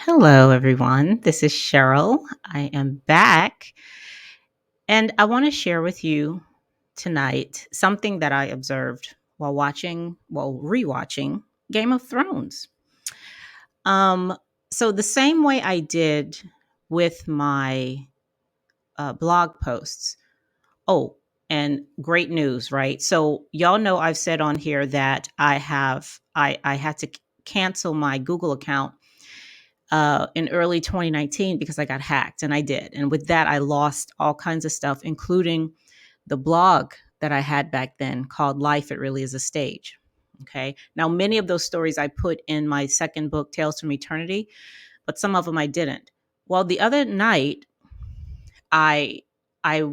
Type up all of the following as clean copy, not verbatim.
Hello, everyone. This is Cheryl. I am back, and I want to share with you tonight something that I observed while rewatching Game of Thrones. Um, so the same way I did with my blog posts. Oh, and great news, right? So y'all know I've said on here that I had to cancel my Google account in early 2019 because I got hacked, and I did. And with that, I lost all kinds of stuff, including the blog that I had back then called Life It Really Is a Stage. Okay. Now, many of those stories I put in my second book, Tales from Eternity, but some of them I didn't. Well, the other night, I I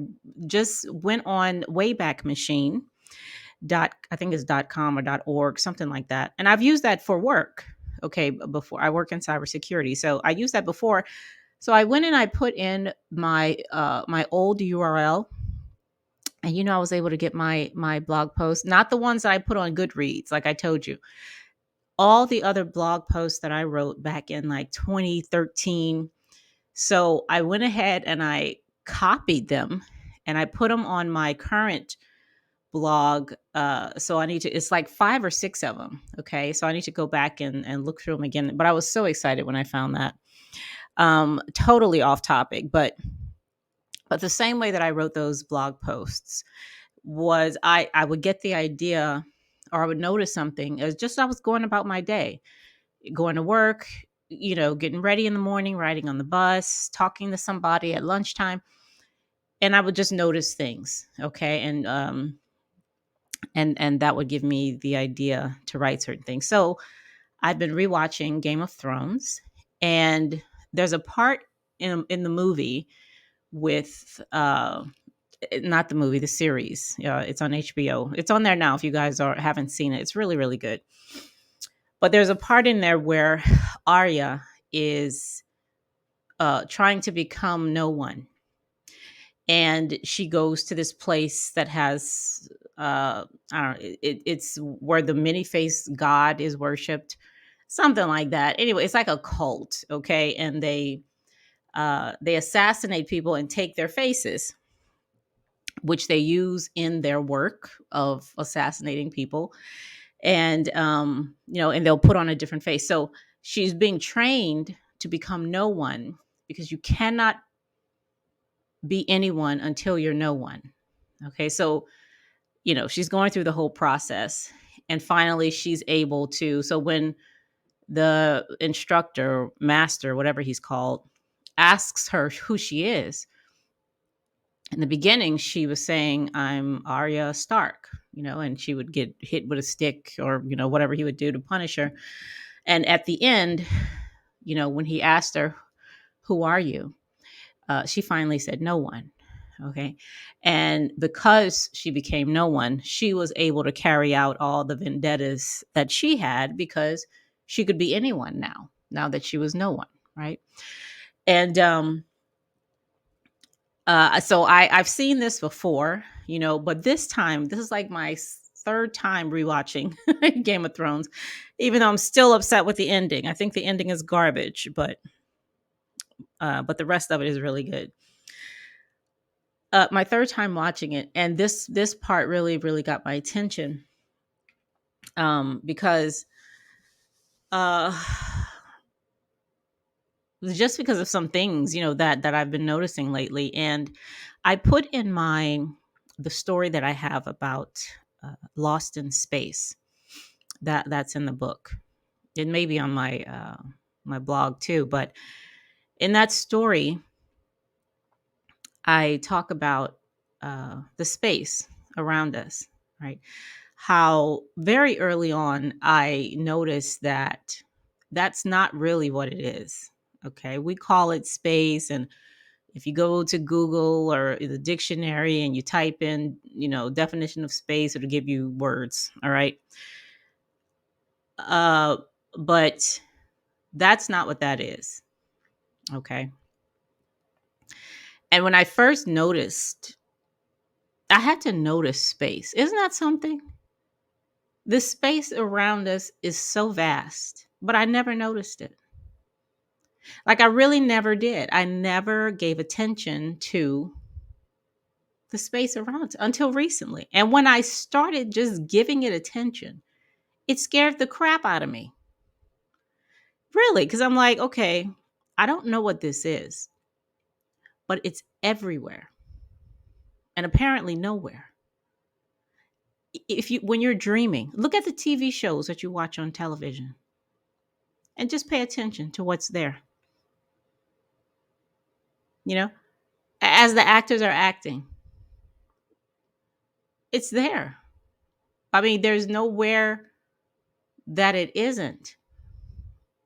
just went on Wayback Machine dot I think it's dot com or dot org, something like that. And I've used that for work. Okay, before I work in cybersecurity. So I used that before. So I went and I put in my old URL, and I was able to get my blog posts, not the ones that I put on Goodreads, like I told you. All the other blog posts that I wrote back in like 2013. So I went ahead and I copied them and I put them on my current blog. So I need to, it's like five or six of them. Okay. So I need to go back and look through them again. But I was so excited when I found that. Totally off topic, but the same way that I wrote those blog posts was I would get the idea, or I would notice something as just I was going about my day, going to work, getting ready in the morning, riding on the bus, talking to somebody at lunchtime, and I would just notice things. Okay. And that would give me the idea to write certain things. So I've been rewatching Game of Thrones, and there's a part in the movie with not the movie, the series. It's on HBO. It's on there now if you guys haven't seen it. It's really, really good. But there's a part in there where Arya is trying to become no one. And she goes to this place that has, I don't know, it's where the many faced God is worshipped, something like that. Anyway, it's like a cult, okay? And they assassinate people and take their faces, which they use in their work of assassinating people. And and they'll put on a different face. So she's being trained to become no one, because you cannot be anyone until you're no one. Okay, so she's going through the whole process, and finally she's able to. So when the instructor, master, whatever he's called, asks her who she is, in the beginning she was saying, I'm Arya Stark, and she would get hit with a stick, or whatever he would do to punish her. And at the end, when he asked her, who are you, she finally said, no one. Okay. And because she became no one, she was able to carry out all the vendettas that she had, because she could be anyone now that she was no one. Right. And so I've seen this before, but this time, this is like my third time rewatching Game of Thrones, even though I'm still upset with the ending. I think the ending is garbage, but the rest of it is really good. My third time watching it, and this part really, really got my attention, because uh, just because of some things, that I've been noticing lately. And I put in the story that I have about Lost in Space. That's in the book. It may be on my blog too, but in that story, I talk about the space around us, right? How very early on I noticed that that's not really what it is. Okay, we call it space, and if you go to Google or the dictionary and you type in, definition of space, it'll give you words. All right, uh, but that's not what that is. Okay, and when I first noticed, I had to notice space. Isn't that something? The space around us is so vast, but I never noticed it. Like I really never did. I never gave attention to the space around until recently. And when I started just giving it attention, it scared the crap out of me. Really, because I'm like, okay, I don't know what this is, but it's everywhere and apparently nowhere. If you when you're dreaming, look at the TV shows that you watch on television and just pay attention to what's there. You know, as the actors are acting, it's there. I mean, there's nowhere that it isn't.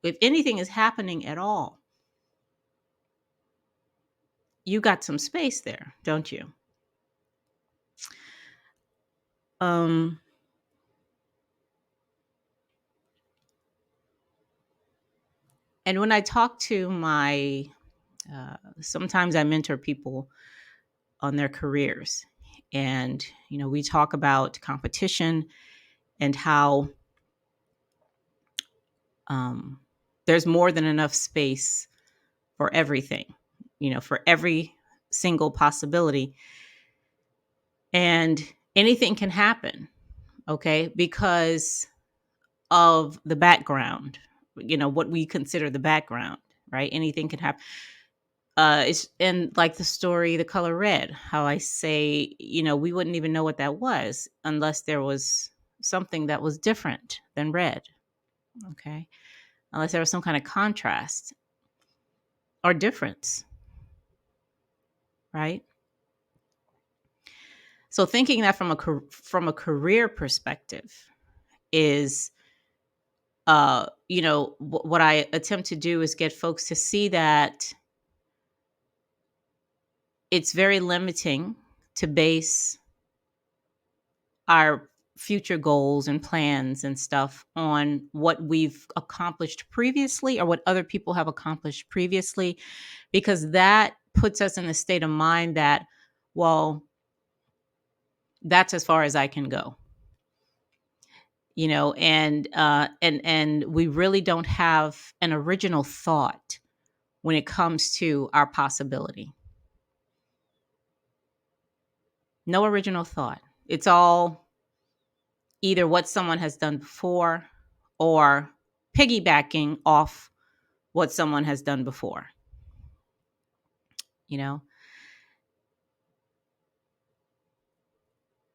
If anything is happening at all, you got some space there, don't you? Um, and when I talk to sometimes I mentor people on their careers, and we talk about competition and how um, there's more than enough space for everything, for every single possibility, and anything can happen, okay, because of the background, what we consider the background, right? Anything can happen. It's and like the story The Color Red, how I say, we wouldn't even know what that was unless there was something that was different than red, okay? Unless there was some kind of contrast or difference, right? So thinking that from a career perspective is what I attempt to do is get folks to see that it's very limiting to base our future goals and plans and stuff on what we've accomplished previously or what other people have accomplished previously, because that puts us in a state of mind that, well, that's as far as I can go, and we really don't have an original thought when it comes to our possibility. No original thought. It's all either what someone has done before or piggybacking off what someone has done before, you know?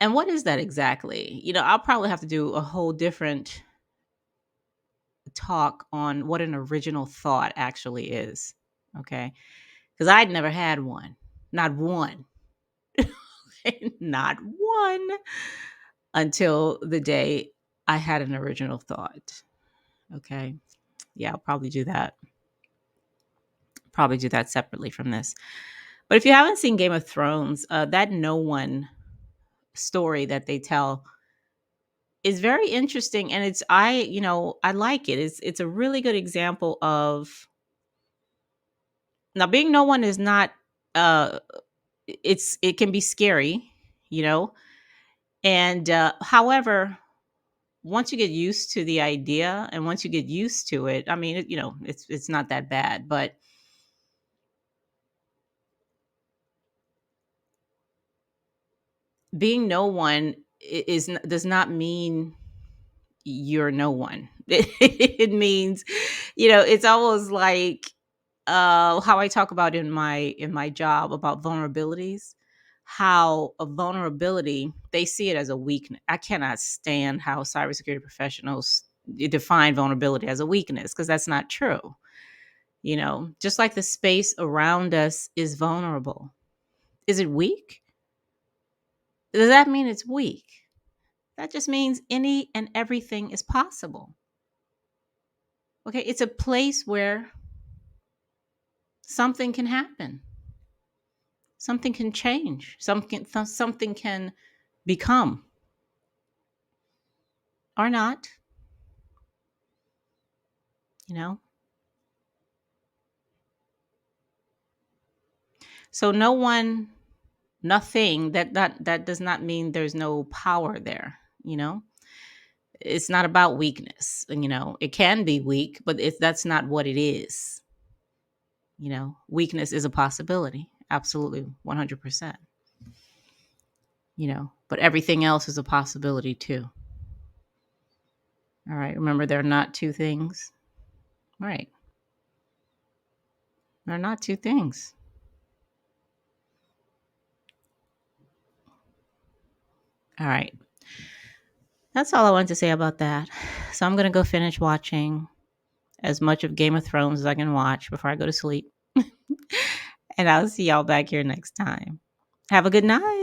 And what is that exactly? I'll probably have to do a whole different talk on what an original thought actually is, okay? Because I'd never had one, not one, not one, until the day I had an original thought, okay? Yeah, I'll probably do that. Probably do that separately from this. But if you haven't seen Game of Thrones, that no one story that they tell is very interesting, and I like it. It's a really good example of, now, being no one is not uh it can be scary, you know, and however, once you get used to the idea and once you get used to it, I mean, it's not that bad, but being no one does not mean you're no one. It means, it's almost like how I talk about in my job about vulnerabilities, how a vulnerability, they see it as a weakness. I cannot stand how cybersecurity professionals define vulnerability as a weakness, because that's not true. Just like the space around us is vulnerable. Is it weak? Does that mean it's weak? That just means any and everything is possible. Okay, it's a place where something can happen. Something can change. Something can become, or not, you know? So no one, nothing, that does not mean there's no power there, you know? It's not about weakness, it can be weak, but that's not what it is. Weakness is a possibility. Absolutely, 100%. But everything else is a possibility too. All right. Remember, they're not two things. Right. They're not two things. All right. That's all I wanted to say about that. So I'm going to go finish watching as much of Game of Thrones as I can watch before I go to sleep. And I'll see y'all back here next time. Have a good night.